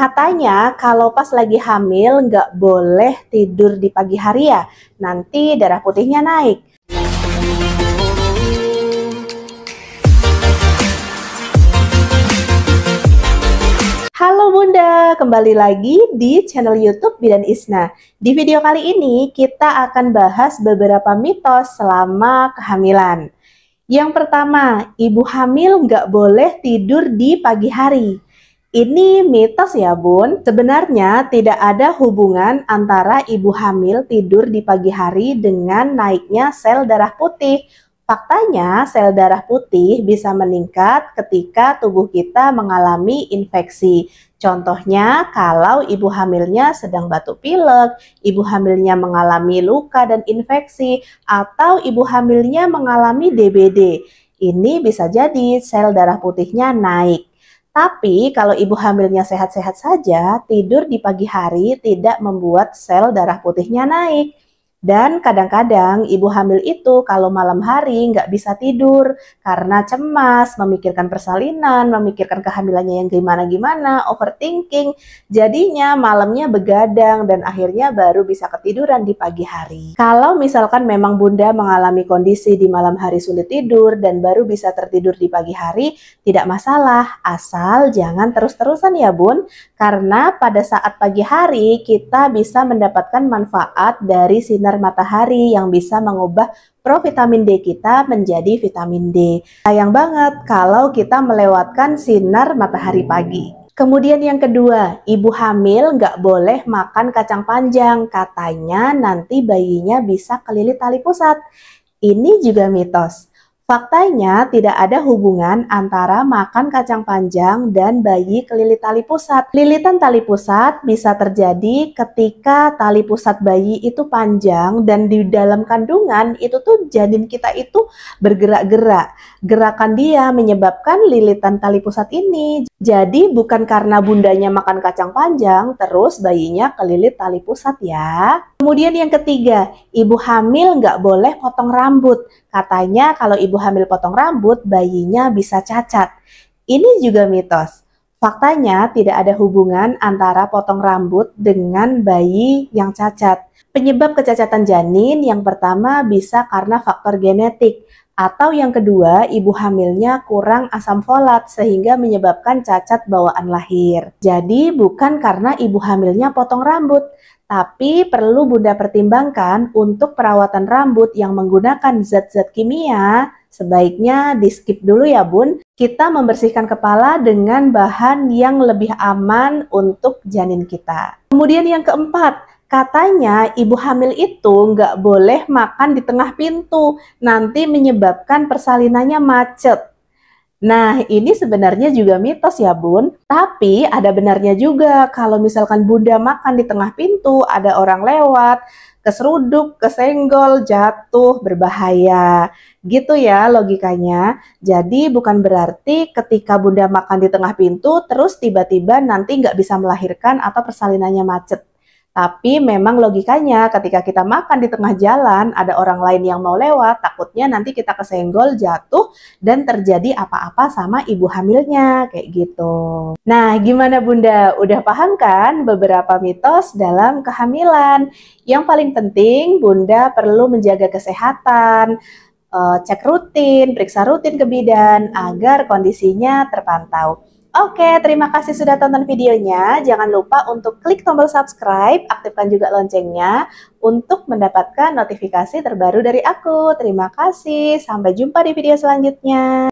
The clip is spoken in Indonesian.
Katanya kalau pas lagi hamil nggak boleh tidur di pagi hari ya, nanti darah putihnya naik. Halo Bunda, kembali lagi di channel YouTube Bidan Isna. Di video kali ini kita akan bahas beberapa mitos selama kehamilan. Yang pertama, ibu hamil nggak boleh tidur di pagi hari. Ini mitos ya Bun. Sebenarnya tidak ada hubungan antara ibu hamil tidur di pagi hari dengan naiknya sel darah putih. Faktanya, sel darah putih bisa meningkat ketika tubuh kita mengalami infeksi. Contohnya, kalau ibu hamilnya sedang batuk pilek, ibu hamilnya mengalami luka dan infeksi, atau ibu hamilnya mengalami DBD. Ini bisa jadi sel darah putihnya naik. Tapi kalau ibu hamilnya sehat-sehat saja, tidur di pagi hari tidak membuat sel darah putihnya naik. Dan kadang-kadang ibu hamil itu kalau malam hari nggak bisa tidur karena cemas, memikirkan persalinan, memikirkan kehamilannya yang gimana-gimana, overthinking. Jadinya malamnya begadang dan akhirnya baru bisa ketiduran di pagi hari. Kalau misalkan memang Bunda mengalami kondisi di malam hari sulit tidur dan baru bisa tertidur di pagi hari, tidak masalah, asal jangan terus-terusan ya Bun. Karena pada saat pagi hari kita bisa mendapatkan manfaat dari sinar matahari yang bisa mengubah provitamin D kita menjadi vitamin D. Sayang banget kalau kita melewatkan sinar matahari pagi. Kemudian yang kedua, ibu hamil nggak boleh makan kacang panjang. Katanya nanti bayinya bisa kelilit tali pusat. Ini juga mitos. Faktanya tidak ada hubungan antara makan kacang panjang dan bayi kelilit tali pusat. Lilitan tali pusat bisa terjadi ketika tali pusat bayi itu panjang dan di dalam kandungan itu tuh janin kita itu bergerak-gerak. Gerakan dia menyebabkan lilitan tali pusat ini. Jadi bukan karena bundanya makan kacang panjang terus bayinya kelilit tali pusat ya. Kemudian yang ketiga, ibu hamil nggak boleh potong rambut. Katanya kalau ibu hamil potong rambut, bayinya bisa cacat. Ini juga mitos. Faktanya tidak ada hubungan antara potong rambut dengan bayi yang cacat. Penyebab kecacatan janin yang pertama bisa karena faktor genetik. Atau yang kedua, ibu hamilnya kurang asam folat sehingga menyebabkan cacat bawaan lahir. Jadi bukan karena ibu hamilnya potong rambut, tapi perlu Bunda pertimbangkan untuk perawatan rambut yang menggunakan zat-zat kimia, sebaiknya di skip dulu ya Bun. Kita membersihkan kepala dengan bahan yang lebih aman untuk janin kita. Kemudian yang keempat, katanya ibu hamil itu nggak boleh makan di tengah pintu, nanti menyebabkan persalinannya macet. Nah, ini sebenarnya juga mitos ya Bun. Tapi ada benarnya juga kalau misalkan Bunda makan di tengah pintu, ada orang lewat, keseruduk, kesenggol, jatuh, berbahaya. Gitu ya logikanya. Jadi bukan berarti ketika Bunda makan di tengah pintu, terus tiba-tiba nanti nggak bisa melahirkan atau persalinannya macet. Tapi memang logikanya ketika kita makan di tengah jalan, ada orang lain yang mau lewat, takutnya nanti kita kesenggol, jatuh, dan terjadi apa-apa sama ibu hamilnya, kayak gitu. Nah, gimana Bunda? Udah paham kan beberapa mitos dalam kehamilan? Yang paling penting, Bunda perlu menjaga kesehatan, cek rutin, periksa rutin ke bidan, agar kondisinya terpantau. Oke, terima kasih sudah tonton videonya. Jangan lupa untuk klik tombol subscribe, aktifkan juga loncengnya untuk mendapatkan notifikasi terbaru dari aku. Terima kasih, sampai jumpa di video selanjutnya.